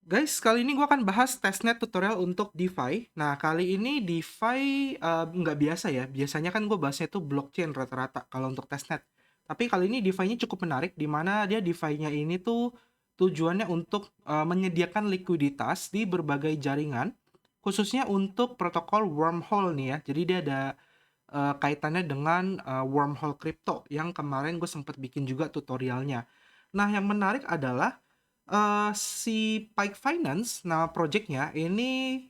Guys, kali ini gue akan bahas testnet tutorial untuk DeFi. Nah, kali ini DeFi nggak biasa ya. Biasanya kan gue bahasnya itu blockchain rata-rata kalau untuk testnet. Tapi kali ini DeFi-nya cukup menarik, di mana dia DeFi-nya ini tuh tujuannya untuk menyediakan likuiditas di berbagai jaringan, khususnya untuk protokol wormhole nih ya. Jadi dia ada kaitannya dengan wormhole crypto yang kemarin gue sempat bikin juga tutorialnya. Nah, yang menarik adalah si Pike Finance, nama projectnya ini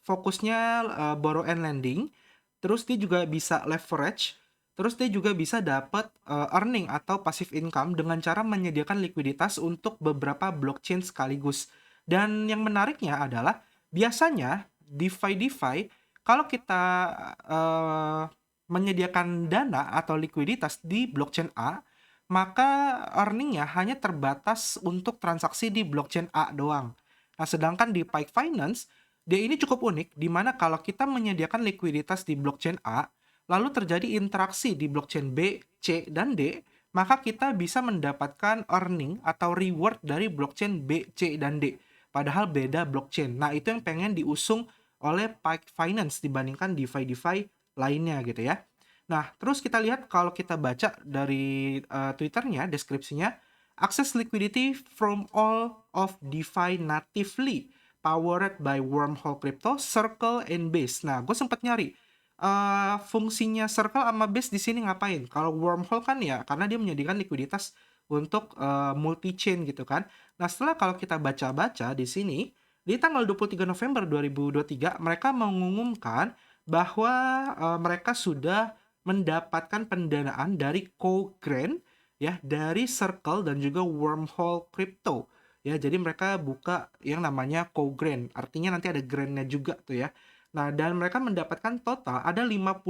fokusnya borrow and lending, terus dia juga bisa leverage, terus dia juga bisa dapat earning atau passive income dengan cara menyediakan likuiditas untuk beberapa blockchain sekaligus. Dan yang menariknya adalah biasanya DeFi kalau kita eh, menyediakan dana atau likuiditas di blockchain A, maka earningnya hanya terbatas untuk transaksi di blockchain A doang. Nah, sedangkan di Pike Finance, dia ini cukup unik, di mana kalau kita menyediakan likuiditas di blockchain A, lalu terjadi interaksi di blockchain B, C, dan D, maka kita bisa mendapatkan earning atau reward dari blockchain B, C, dan D. Padahal beda blockchain. Nah, itu yang pengen diusung oleh Pike Finance dibandingkan DeFi-DeFi lainnya gitu ya. Nah, terus kita lihat kalau kita baca dari Twitternya, deskripsinya, access liquidity from all of DeFi natively powered by Wormhole Crypto, Circle, and Base. Nah, gue sempat nyari fungsinya Circle sama Base di sini ngapain. Kalau Wormhole kan ya, karena dia menyediakan likuiditas untuk multi-chain gitu kan. Nah, setelah kalau kita baca-baca di sini, di tanggal 23 November 2023, mereka mengumumkan bahwa mereka sudah mendapatkan pendanaan dari Co-Grant ya, dari Circle dan juga Wormhole Crypto. Ya, jadi mereka buka yang namanya Co-Grant. Artinya nanti ada grantnya juga tuh ya. Nah, dan mereka mendapatkan total ada 50.000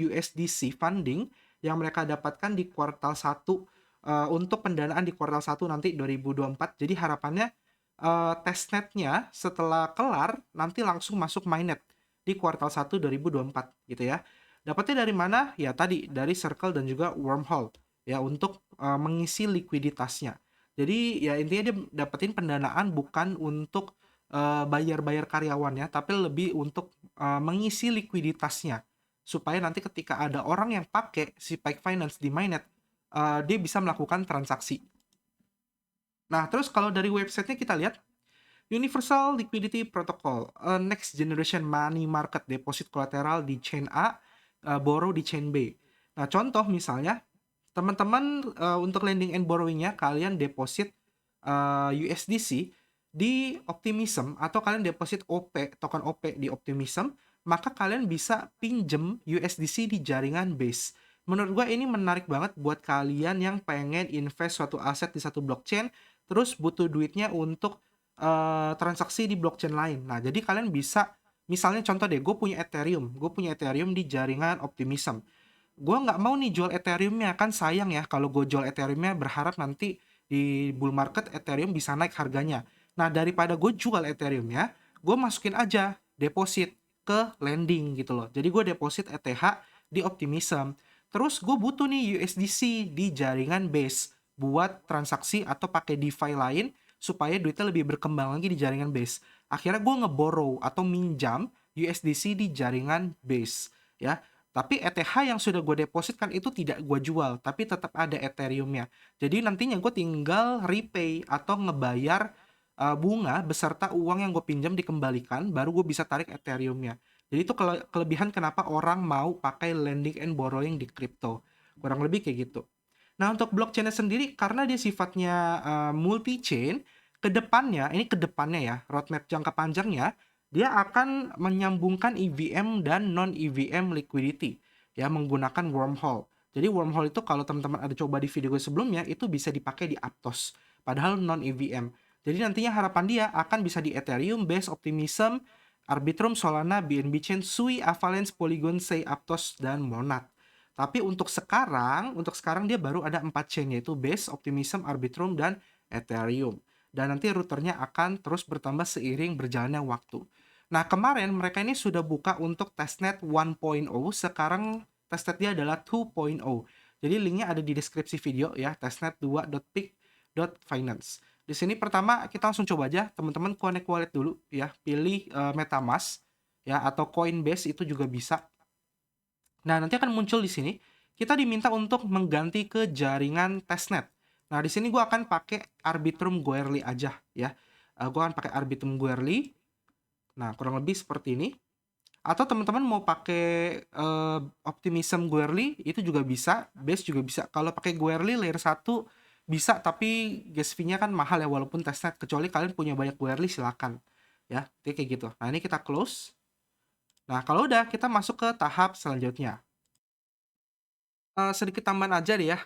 USDC funding yang mereka dapatkan di kuartal 1 untuk pendanaan di kuartal 1 nanti 2024. Jadi harapannya testnetnya setelah kelar nanti langsung masuk mainnet di kuartal 1 2024 gitu ya. Dapatnya dari mana? Ya tadi dari Circle dan juga Wormhole ya untuk mengisi likuiditasnya. Jadi ya intinya dia dapetin pendanaan bukan untuk bayar-bayar karyawannya, tapi lebih untuk mengisi likuiditasnya supaya nanti ketika ada orang yang pakai si Pike Finance di mainnet, dia bisa melakukan transaksi. Nah, terus kalau dari websitenya kita lihat Universal Liquidity Protocol, a next generation money market deposit collateral di chain A, borrow di chain B. Nah, contoh misalnya, teman-teman untuk lending and borrowingnya kalian deposit USDC di Optimism atau kalian deposit OP, token OP di Optimism, maka kalian bisa pinjem USDC di jaringan Base. Menurut gue ini menarik banget buat kalian yang pengen invest suatu aset di satu blockchain, terus butuh duitnya untuk transaksi di blockchain lain. Nah, jadi kalian bisa, misalnya contoh deh, gue punya Ethereum di jaringan Optimism. Gue nggak mau nih jual Ethereumnya, kan sayang ya kalau gue jual Ethereumnya berharap nanti di bull market Ethereum bisa naik harganya. Nah, daripada gue jual Ethereumnya, gue masukin aja deposit ke lending gitu loh. Jadi gue deposit ETH di Optimism. Terus gue butuh nih USDC di jaringan Base buat transaksi atau pakai DeFi lain supaya duitnya lebih berkembang lagi di jaringan Base. Akhirnya gue ngeborrow atau minjam USDC di jaringan Base ya. Tapi ETH yang sudah gue depositkan itu tidak gue jual, tapi tetap ada Ethereum-nya. Jadi nantinya gue tinggal repay atau ngebayar bunga beserta uang yang gue pinjam dikembalikan, baru gue bisa tarik Ethereum-nya. Jadi itu kelebihan kenapa orang mau pakai lending and borrowing di crypto. Kurang lebih kayak gitu. Nah, untuk blockchain-nya sendiri karena dia sifatnya multi-chain, ke depannya ya, roadmap jangka panjangnya, dia akan menyambungkan EVM dan non-EVM liquidity ya menggunakan wormhole. Jadi wormhole itu kalau teman-teman ada coba di video gue sebelumnya itu bisa dipakai di Aptos, padahal non-EVM. Jadi nantinya harapan dia akan bisa di Ethereum, Base, Optimism, Arbitrum, Solana, BNB Chain, Sui, Avalanche, Polygon, Sei, Aptos, dan Monad. Tapi untuk sekarang dia baru ada 4 chain yaitu Base, Optimism, Arbitrum, dan Ethereum. Dan nanti routernya akan terus bertambah seiring berjalannya waktu. Nah, kemarin mereka ini sudah buka untuk testnet 1.0, sekarang testnet dia adalah 2.0. Jadi linknya ada di deskripsi video ya, testnet2.pic.finance. Di sini pertama kita langsung coba aja, teman-teman connect wallet dulu ya, pilih MetaMask ya atau Coinbase itu juga bisa. Nah, nanti akan muncul di sini, kita diminta untuk mengganti ke jaringan testnet. Nah, di sini gua akan pakai Arbitrum Goerli aja ya. Gua akan pakai Arbitrum Goerli. Nah, kurang lebih seperti ini. Atau teman-teman mau pakai Optimism Goerli itu juga bisa, Base juga bisa. Kalau pakai Goerli layer 1 bisa, tapi gas fee-nya kan mahal ya walaupun testnet. Kecuali kalian punya banyak Goerli silakan. Ya, jadi kayak gitu. Nah, ini kita close. Nah, kalau udah kita masuk ke tahap selanjutnya. Sedikit tambahan aja deh ya,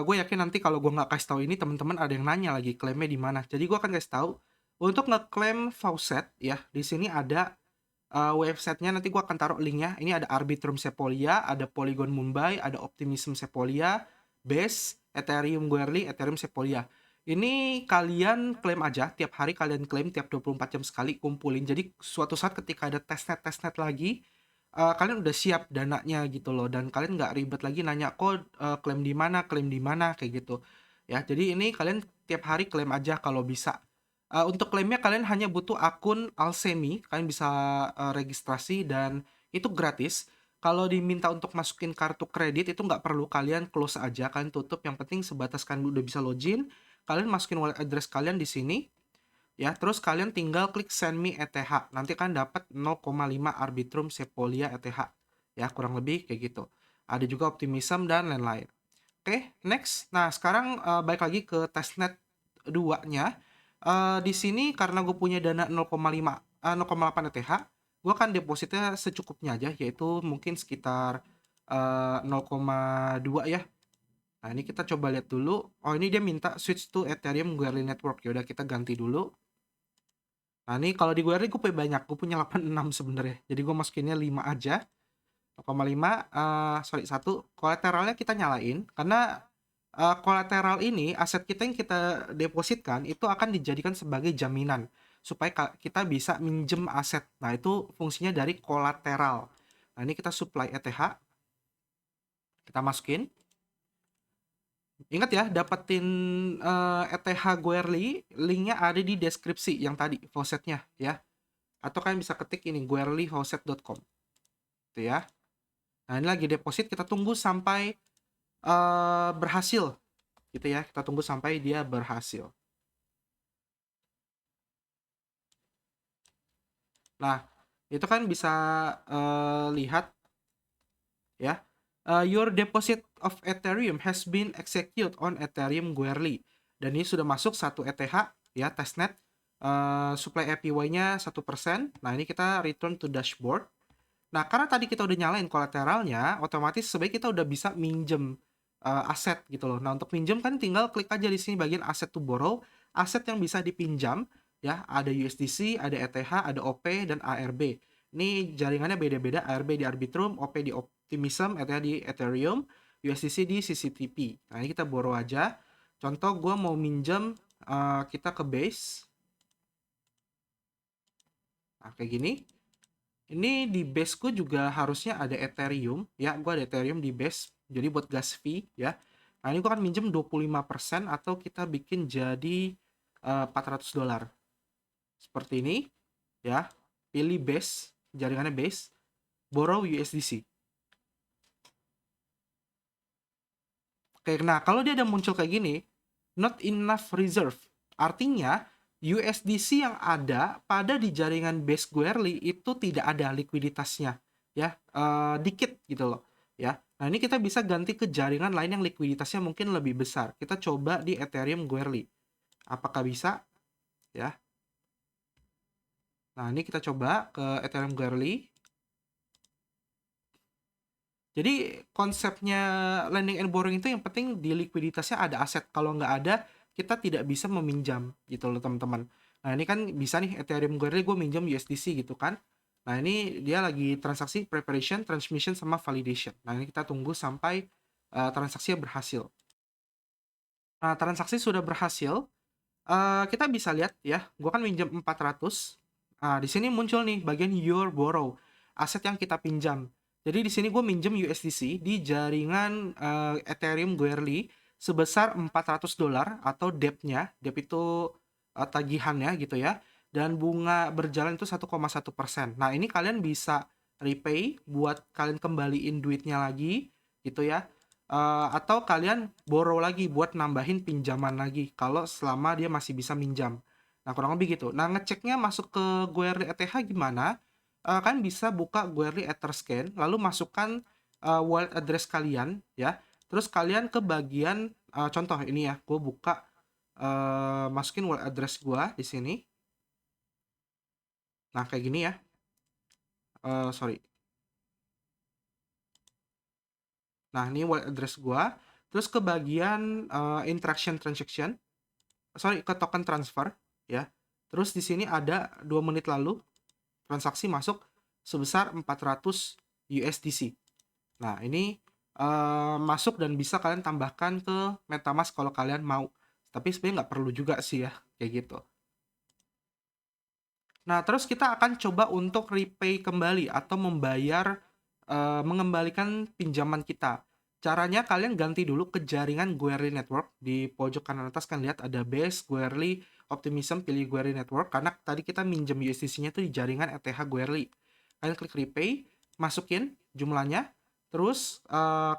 gue yakin nanti kalau gue nggak kasih tahu ini teman-teman ada yang nanya lagi klaimnya di mana. Jadi gue akan kasih tahu, untuk ngeklaim faucet ya, di sini ada websitenya, nanti gue akan taruh linknya. Ini ada Arbitrum Sepolia, ada Polygon Mumbai, ada Optimism Sepolia, Base, Ethereum Goerli, Ethereum Sepolia. Ini kalian klaim aja, tiap hari kalian klaim, tiap 24 jam sekali kumpulin. Jadi suatu saat ketika ada testnet lagi, kalian udah siap dananya gitu loh, dan kalian nggak ribet lagi nanya kok klaim di mana kayak gitu ya. Jadi ini kalian tiap hari klaim aja kalau bisa. Untuk klaimnya kalian hanya butuh akun Alchemy, kalian bisa registrasi dan itu gratis. Kalau diminta untuk masukin kartu kredit itu nggak perlu, kalian close aja, kalian tutup. Yang penting sebatas kalian udah bisa login, kalian masukin wallet address kalian di sini ya, terus kalian tinggal klik send me ETH. Nanti kan dapat 0,5 Arbitrum Sepolia ETH. Ya, kurang lebih kayak gitu. Ada juga Optimism dan lain-lain. Oke, next. Nah, sekarang balik lagi ke testnet 2-nya. Di sini karena gue punya dana 0,5 0,8 ETH, gue akan depositnya secukupnya aja, yaitu mungkin sekitar 0,2 ya. Nah, ini kita coba lihat dulu. Oh, ini dia minta switch to Ethereum Goerli Network. Ya udah, kita ganti dulu. Nah, ini kalau di Goerli gue punya banyak. Gue punya 86 sebenarnya. Jadi gue masukinnya 5 aja. 0,5, sorry, 1. Kolateralnya kita nyalain. Karena kolateral ini, aset kita yang kita depositkan, itu akan dijadikan sebagai jaminan. Supaya kita bisa minjem aset. Nah, itu fungsinya dari kolateral. Nah, ini kita supply ETH. Kita masukin. Ingat ya, dapetin ETH Goerli, linknya ada di deskripsi yang tadi, faucetnya ya. Atau kalian bisa ketik ini, goerlifaucet.com. Gitu ya. Nah, ini lagi deposit, kita tunggu sampai berhasil. Gitu ya, kita tunggu sampai dia berhasil. Nah, itu kan bisa lihat ya. Your deposit of Ethereum has been executed on Ethereum Goerli. Dan ini sudah masuk 1 ETH ya, testnet. Supply APY-nya 1%. Nah, ini kita return to dashboard. Nah, karena tadi kita udah nyalain kolateralnya, otomatis sebaiknya kita udah bisa minjem aset gitu loh. Nah, untuk minjem kan tinggal klik aja di sini bagian asset to borrow, aset yang bisa dipinjam ya, ada USDC, ada ETH, ada OP dan ARB. Ini jaringannya beda-beda, ARB di Arbitrum, OP di Optimism, ETH di Ethereum, USDC di CCTP. Nah, ini kita borrow aja. Contoh gue mau minjem, kita ke Base. Nah, kayak gini. Ini di baseku juga harusnya ada Ethereum ya, gua ada Ethereum di base. Jadi buat gas fee ya. Nah, ini gua akan minjem 25% atau kita bikin jadi $400. Seperti ini ya. Pilih base, jaringannya base, borrow USDC. Oke, nah kalau dia ada muncul kayak gini, not enough reserve. Artinya USDC yang ada pada di jaringan base Goerli itu tidak ada likuiditasnya ya, dikit gitu loh ya. Nah, ini kita bisa ganti ke jaringan lain yang likuiditasnya mungkin lebih besar. Kita coba di Ethereum Goerli. Apakah bisa? Ya. Nah, ini kita coba ke Ethereum Goerli. Jadi konsepnya lending and borrowing itu yang penting di likuiditasnya ada aset. Kalau nggak ada, kita tidak bisa meminjam gitu loh teman-teman. Nah, ini kan bisa nih Ethereum Goerli gue minjam USDC gitu kan. Nah, ini dia lagi transaksi preparation, transmission sama validation. Nah, ini kita tunggu sampai transaksinya berhasil. Nah, transaksi sudah berhasil. Kita bisa lihat ya, gue kan minjam 400. Nah, di sini muncul nih bagian your borrow, aset yang kita pinjam. Jadi di sini gue minjem USDC di jaringan Ethereum Goerli sebesar $400 atau debt-nya, debt itu tagihannya gitu ya, dan bunga berjalan itu 1,1%. Nah, ini kalian bisa repay buat kalian kembaliin duitnya lagi gitu ya. Atau kalian borrow lagi buat nambahin pinjaman lagi kalau selama dia masih bisa minjam. Nah, kurang lebih gitu. Nah, ngeceknya masuk ke Goerli ETH gimana? Kalian bisa buka Goerli Etherscan, lalu masukkan wallet address kalian ya. Terus kalian ke bagian contoh ini ya, gue buka masukin wallet address gue di sini. Nah, kayak gini ya. Sorry. Nah, ini wallet address gue. Terus ke bagian interaction transaction. Sorry, ke token transfer ya. Terus di sini ada 2 menit lalu transaksi masuk sebesar 400 USDC. Nah, ini masuk dan bisa kalian tambahkan ke MetaMask kalau kalian mau. Tapi sebenarnya nggak perlu juga sih ya, kayak gitu. Nah, terus kita akan coba untuk repay kembali atau membayar, mengembalikan pinjaman kita. Caranya kalian ganti dulu ke jaringan Goerli Network. Di pojok kanan atas kan lihat ada Base, Goerli, Optimism, pilih Goerli Network. Karena tadi kita minjem USDC-nya itu di jaringan ETH Goerli. Kalian klik repay, masukin jumlahnya, terus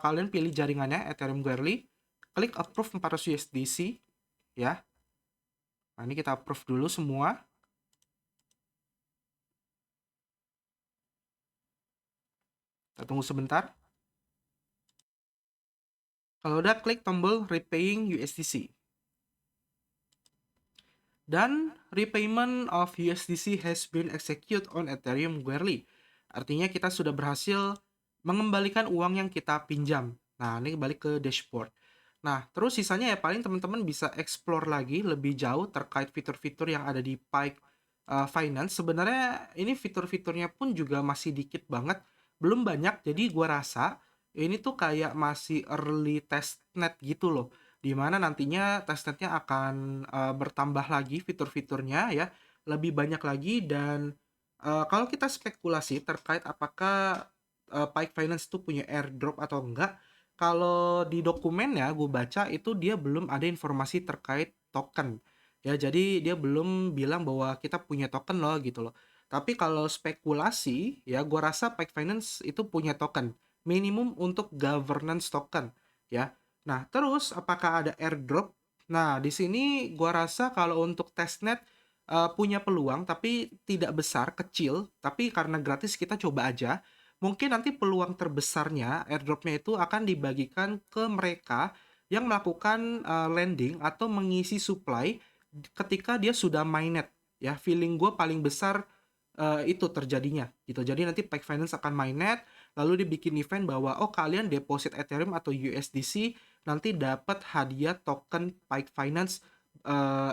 kalian pilih jaringannya Ethereum Goerli, klik approve 400 USDC, ya. Nah, ini kita approve dulu semua. Kita tunggu sebentar. Kalau udah, klik tombol repaying USDC. Dan repayment of USDC has been executed on Ethereum Goerli. Artinya kita sudah berhasil mengembalikan uang yang kita pinjam. Nah, ini balik ke dashboard. Nah, terus sisanya ya paling teman-teman bisa explore lagi lebih jauh terkait fitur-fitur yang ada di Pike Finance. Sebenarnya ini fitur-fiturnya pun juga masih dikit banget, belum banyak. Jadi gua rasa ini tuh kayak masih early testnet gitu loh. Dimana nantinya testnetnya akan bertambah lagi fitur-fiturnya ya, lebih banyak lagi dan kalau kita spekulasi terkait apakah Pike Finance itu punya airdrop atau enggak, kalau di dokumennya gue baca itu dia belum ada informasi terkait token. Ya, jadi dia belum bilang bahwa kita punya token loh gitu loh. Tapi kalau spekulasi ya gue rasa Pike Finance itu punya token minimum untuk governance token ya. Nah, terus apakah ada airdrop? Nah, di sini gua rasa kalau untuk testnet punya peluang tapi tidak besar, kecil, tapi karena gratis kita coba aja. Mungkin nanti peluang terbesarnya airdropnya itu akan dibagikan ke mereka yang melakukan lending atau mengisi supply ketika dia sudah mainnet ya. Feeling gue paling besar itu terjadinya gitu. Jadi nanti Pack Finance akan mainnet, lalu dibikin event bahwa oh kalian deposit Ethereum atau USDC nanti dapat hadiah token Pike Finance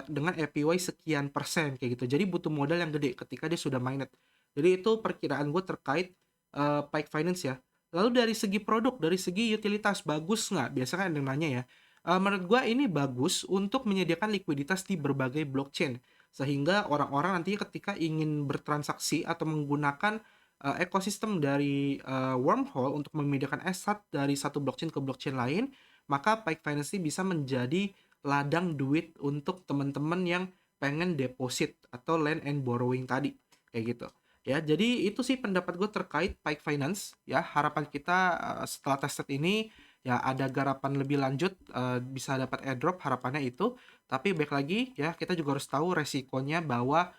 dengan APY sekian persen kayak gitu. Jadi butuh modal yang gede ketika dia sudah mainnet. Jadi itu perkiraan gue terkait Pike Finance ya. Lalu dari segi produk, dari segi utilitas bagus nggak? Biasanya kan ada yang nanya ya. Menurut gue ini bagus untuk menyediakan likuiditas di berbagai blockchain sehingga orang-orang nantinya ketika ingin bertransaksi atau menggunakan ekosistem dari wormhole untuk memindahkan aset dari satu blockchain ke blockchain lain, maka Pike Finance bisa menjadi ladang duit untuk teman-teman yang pengen deposit atau lend and borrowing tadi kayak gitu ya. Jadi itu sih pendapat gue terkait Pike Finance ya. Harapan kita setelah tested ini ya ada garapan lebih lanjut, bisa dapat airdrop, harapannya itu. Tapi baik lagi ya, kita juga harus tahu resikonya bahwa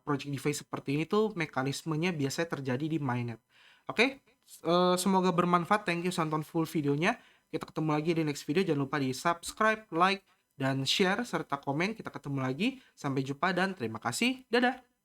project DeFi seperti ini tuh mekanismenya biasanya terjadi di mainnet. Oke, semoga bermanfaat. Thank you sudah nonton full videonya. Kita ketemu lagi di next video. Jangan lupa di subscribe, like, dan share serta komen. Kita ketemu lagi. Sampai jumpa dan terima kasih. Dadah.